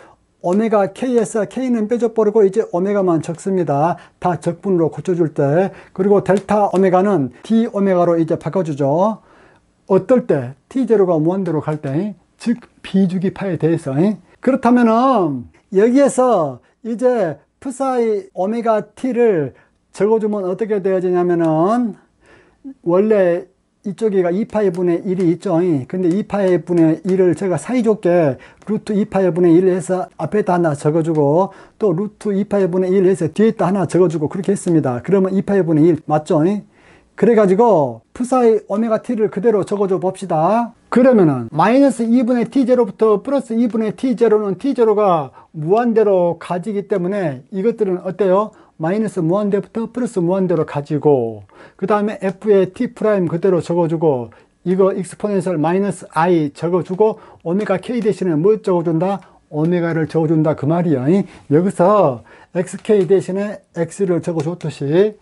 오메가 k에서 k는 빼줘버리고 이제 오메가만 적습니다. 다 적분으로 고쳐줄 때. 그리고 델타 오메가는 d 오메가로 이제 바꿔주죠. 어떨 때? t0가 무한대로 갈 때. 즉 비주기파에 대해서. 그렇다면은 여기에서 이제 psi 오메가 t를 적어주면 어떻게 되어지냐면은 원래 이쪽에가 2파이분의 1이 있죠. 근데 2파이분의 1을 제가 사이좋게 루트 2파이분의 1 해서 앞에다 하나 적어주고 또 루트 2파이분의 1 해서 뒤에다 하나 적어주고 그렇게 했습니다. 그러면 2파이분의 1 맞죠? 그래가지고 psi 오메가 t를 그대로 적어줘 봅시다. 그러면은 마이너스 2분의 t0부터 플러스 2분의 t0는 t0가 무한대로 가지기 때문에 이것들은 어때요? 마이너스 무한대부터 플러스 무한대로 가지고 그 다음에 f의 t 프라임 그대로 적어주고 이거 익스포넨셜 마이너스 i 적어주고 오메가 k 대신에 뭐 적어준다? 오메가를 적어준다 그 말이야. 여기서 xk 대신에 x를 적어줬듯이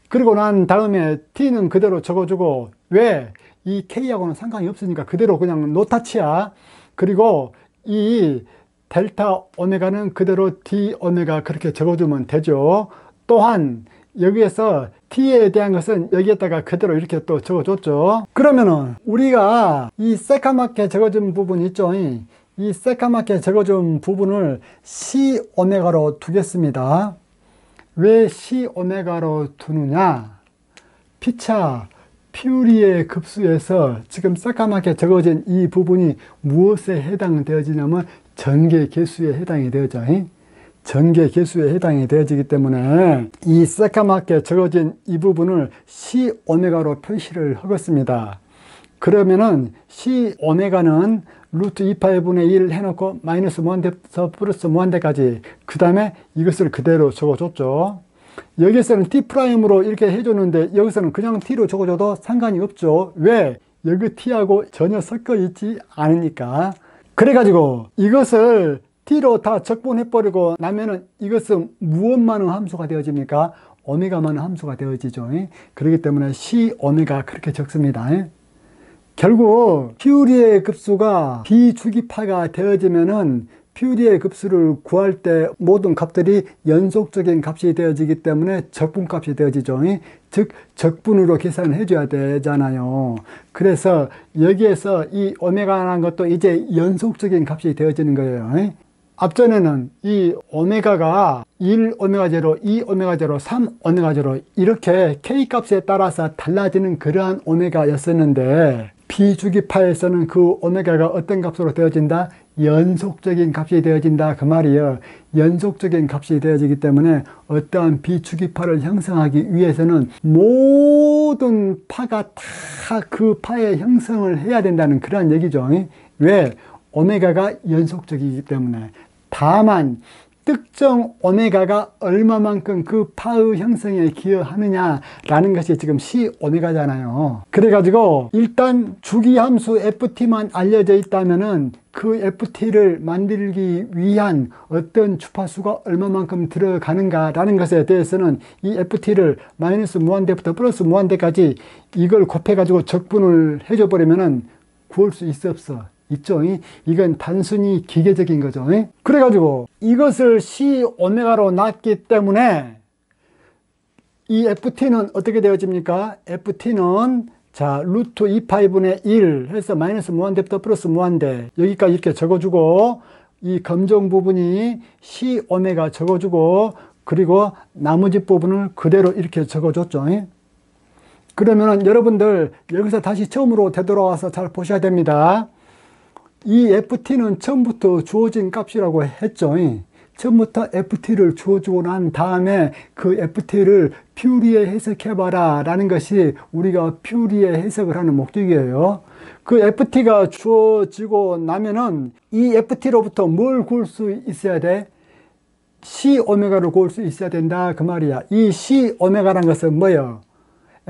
그리고 난 다음에 t는 그대로 적어주고 왜? 이 k하고는 상관이 없으니까 그대로 그냥 노타치야. 그리고 이 델타 오메가는 그대로 d 오메가 그렇게 적어주면 되죠. 또한 여기에서 t에 대한 것은 여기에다가 그대로 이렇게 또 적어줬죠. 그러면은 우리가 이 새까맣게 적어준 부분 있죠. 이 새까맣게 적어준 부분을 c 오메가로 두겠습니다. 왜 c 오메가로 두느냐? 피차 퓨리의 급수에서 지금 새까맣게 적어진 이 부분이 무엇에 해당되어지냐면 전개 개수에 해당이 되어져. 전개 개수에 해당이 되어지기 때문에 이 새까맣게 적어진 이 부분을 C 오메가로 표시를 하겠습니다. 그러면은 C 오메가는 루트 2파이분의 1 해놓고 마이너스 무한대에서 플러스 무한대까지, 그 다음에 이것을 그대로 적어줬죠. 여기서는 T'으로 이렇게 해줬는데 여기서는 그냥 T로 적어줘도 상관이 없죠. 왜? 여기 T하고 전혀 섞어 있지 않으니까. 그래가지고 이것을 T로 다 적분해버리고 나면은 이것은 무엇만한 함수가 되어집니까? 오메가만한 함수가 되어지죠. 그렇기 때문에 C 오메가 그렇게 적습니다. 결국 퓨리의 급수가 비주기파가 되어지면은 퓨리의 급수를 구할 때 모든 값들이 연속적인 값이 되어지기 때문에 적분값이 되어지죠. 즉 적분으로 계산을 해줘야 되잖아요. 그래서 여기에서 이 오메가라는 것도 이제 연속적인 값이 되어지는 거예요. 앞전에는 이 오메가가 1 오메가 제로, 2 오메가 제로, 3 오메가 제로 이렇게 K값에 따라서 달라지는 그러한 오메가였었는데 비주기파에서는 그 오메가가 어떤 값으로 되어진다? 연속적인 값이 되어진다 그 말이에요. 연속적인 값이 되어지기 때문에 어떠한 비주기파를 형성하기 위해서는 모든 파가 다 그 파의 형성을 해야 된다는 그런 얘기죠. 왜? 오메가가 연속적이기 때문에. 다만 특정 오메가가 얼마만큼 그 파의 형성에 기여하느냐라는 것이 지금 C 오메가잖아요. 그래가지고 일단 주기함수 FT만 알려져 있다면은 그 FT를 만들기 위한 어떤 주파수가 얼마만큼 들어가는가라는 것에 대해서는 이 FT를 마이너스 무한대부터 플러스 무한대까지 이걸 곱해가지고 적분을 해줘 버리면은 구할 수 있어 없어? 있죠. 이건 단순히 기계적인 거죠. 그래가지고 이것을 C 오메가로 놨기 때문에 이 FT는 어떻게 되어집니까? FT는 자 루트 2파이분의 1 해서 마이너스 무한대부터 플러스 무한대 여기까지 이렇게 적어주고 이 검정 부분이 C 오메가 적어주고 그리고 나머지 부분을 그대로 이렇게 적어줬죠. 그러면은 여러분들 여기서 다시 처음으로 되돌아와서 잘 보셔야 됩니다. 이 FT는 처음부터 주어진 값이라고 했죠. 처음부터 FT를 주어주고 난 다음에 그 FT를 퓨리에 해석해봐라 라는 것이 우리가 퓨리에 해석을 하는 목적이에요. 그 FT가 주어지고 나면은 이 FT로부터 뭘 구할 수 있어야 돼? C 오메가를 구할 수 있어야 된다 그 말이야. 이 C 오메가라는 것은 뭐예요?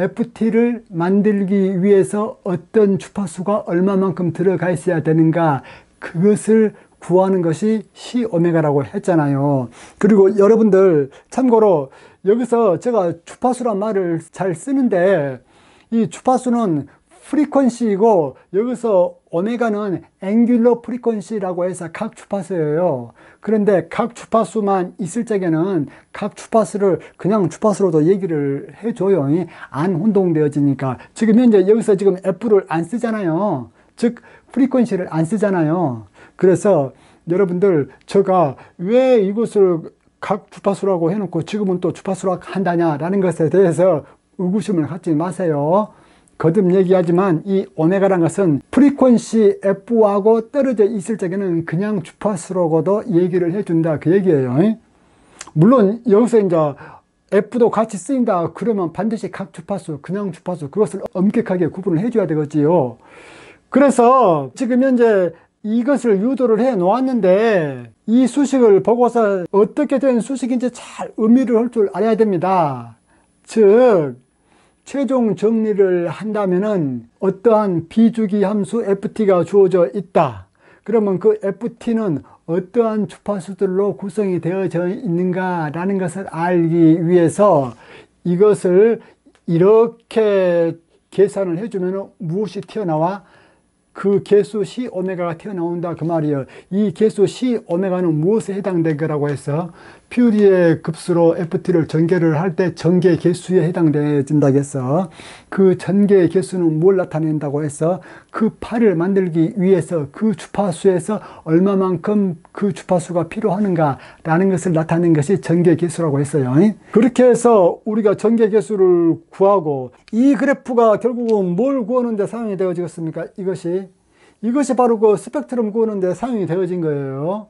FT를 만들기 위해서 어떤 주파수가 얼마만큼 들어가 있어야 되는가 그것을 구하는 것이 C 오메가라고 했잖아요. 그리고 여러분들 참고로 여기서 제가 주파수란 말을 잘 쓰는데 이 주파수는 프리퀀시이고 여기서 오메가는 앵귤러 프리퀀시라고 해서 각 주파수예요. 그런데 각 주파수만 있을 적에는 각 주파수를 그냥 주파수로도 얘기를 해줘요. 안 혼동되어지니까. 지금 현재 여기서 지금 F를 안 쓰잖아요. 즉 프리퀀시를 안 쓰잖아요. 그래서 여러분들 제가 왜 이것을 각 주파수라고 해놓고 지금은 또 주파수라고 한다냐라는 것에 대해서 의구심을 갖지 마세요. 거듭 얘기하지만 이 오메가라는 것은 프리퀀시 F하고 떨어져 있을 적에는 그냥 주파수라고도 얘기를 해준다 그 얘기예요. 물론 여기서 이제 F도 같이 쓰인다 그러면 반드시 각 주파수, 그냥 주파수 그것을 엄격하게 구분을 해줘야 되겠지요. 그래서 지금 현재 이것을 유도를 해 놓았는데 이 수식을 보고서 어떻게 된 수식인지 잘 의미를 할 줄 알아야 됩니다. 즉 최종 정리를 한다면은 어떠한 비주기 함수 FT가 주어져 있다. 그러면 그 FT는 어떠한 주파수들로 구성이 되어져 있는가라는 것을 알기 위해서 이것을 이렇게 계산을 해주면 무엇이 튀어나와? 그 개수 C 오메가가 튀어나온다 그 말이에요. 이 개수 C 오메가는 무엇에 해당된 거라고 해서 퓨리의 급수로 FT를 전개를 할 때 전개 개수에 해당된다고 해서 그 전개 개수는 뭘 나타낸다고 해서 그 파를 만들기 위해서 그 주파수에서 얼마만큼 그 주파수가 필요하는가 라는 것을 나타낸 것이 전개 개수라고 했어요. 그렇게 해서 우리가 전개 개수를 구하고 이 그래프가 결국은 뭘 구하는 데 사용이 되어지겠습니까? 이것이 바로 그 스펙트럼 구하는 데 사용이 되어진 거예요.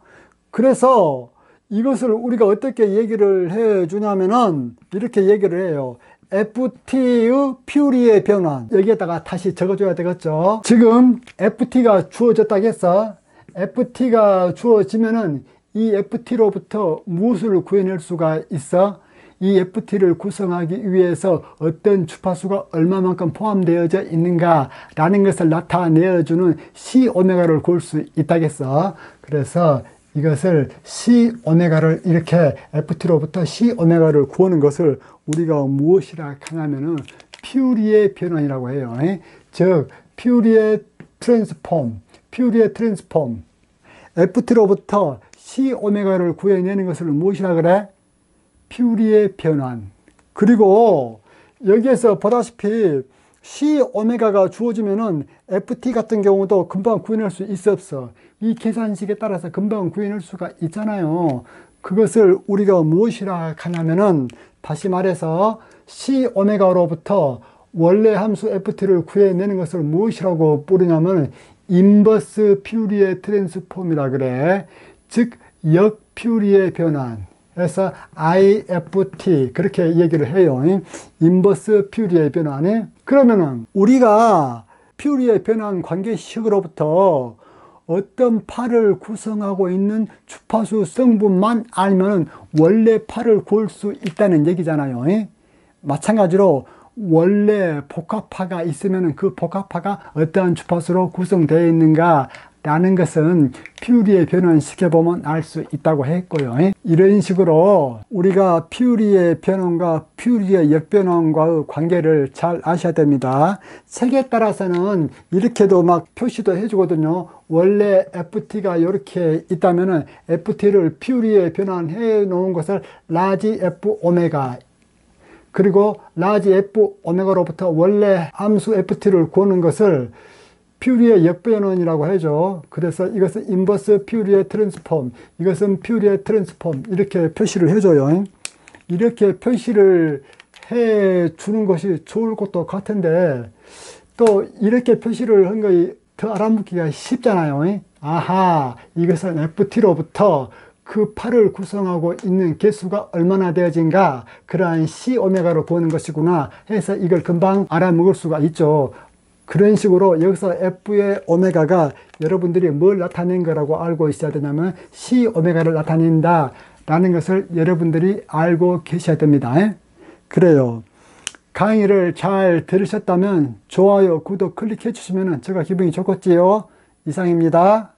그래서 이것을 우리가 어떻게 얘기를 해 주냐면은 이렇게 얘기를 해요. FT의 퓨리의 변환. 여기에다가 다시 적어줘야 되겠죠. 지금 FT가 주어졌다고 했어. FT가 주어지면은 이 FT로부터 무엇을 구해낼 수가 있어? 이 FT를 구성하기 위해서 어떤 주파수가 얼마만큼 포함되어져 있는가 라는 것을 나타내어주는 C오메가를 구할 수 있다겠어. 그래서 이것을 C오메가를 이렇게 FT로부터 C오메가를 구하는 것을 우리가 무엇이라 하냐면은 퓨리의 변환이라고 해요. 즉 퓨리의 트랜스폼, FT로부터 C오메가를 구해내는 것을 무엇이라 그래? 퓨리의 변환. 그리고 여기에서 보다시피 C오메가가 주어지면은 FT 같은 경우도 금방 구해낼 수 있어 없어? 이 계산식에 따라서 금방 구해낼 수가 있잖아요. 그것을 우리가 무엇이라 하냐면은 다시 말해서 C오메가로부터 원래 함수 FT를 구해내는 것을 무엇이라고 부르냐면 인버스 퓨리의 트랜스폼이라 그래. 즉 역퓨리의 변환. 그래서 IFT 그렇게 얘기를 해요. 인버스 퓨리의 변환이. 그러면은 우리가 퓨리의 변환 관계식으로부터 어떤 파를 구성하고 있는 주파수 성분만 알면 원래 파를 구할 수 있다는 얘기잖아요. 마찬가지로 원래 복합파가 있으면 그 복합파가 어떠한 주파수로 구성되어 있는가 라는 것은 퓨리의 변환식에 보면 알 수 있다고 했고요. 이런 식으로 우리가 퓨리의 변환과 퓨리의 역변환과의 관계를 잘 아셔야 됩니다. 책에 따라서는 이렇게도 막 표시도 해주거든요. 원래 FT가 이렇게 있다면 FT를 퓨리의 변환해 놓은 것을 라지 F 오메가, 그리고 라지 F 오메가로부터 원래 함수 FT를 구하는 것을 퓨리의 역변환이라고 하죠. 그래서 이것은 인버스 퓨리의 트랜스폼, 이것은 퓨리의 트랜스폼 이렇게 표시를 해줘요. 이렇게 표시를 해 주는 것이 좋을 것도 같은데 또 이렇게 표시를 한 것이 더 알아먹기가 쉽잖아요. 아하, 이것은 FT로부터 그 파를 구성하고 있는 개수가 얼마나 되어진가, 그러한 C오메가로 보는 것이구나 해서 이걸 금방 알아먹을 수가 있죠. 그런 식으로 여기서 F의 오메가가 여러분들이 뭘 나타낸 거라고 알고 있어야 되냐면 C오메가를 나타낸다 라는 것을 여러분들이 알고 계셔야 됩니다. 그래요. 강의를 잘 들으셨다면 좋아요, 구독 클릭해 주시면 제가 기분이 좋겠지요. 이상입니다.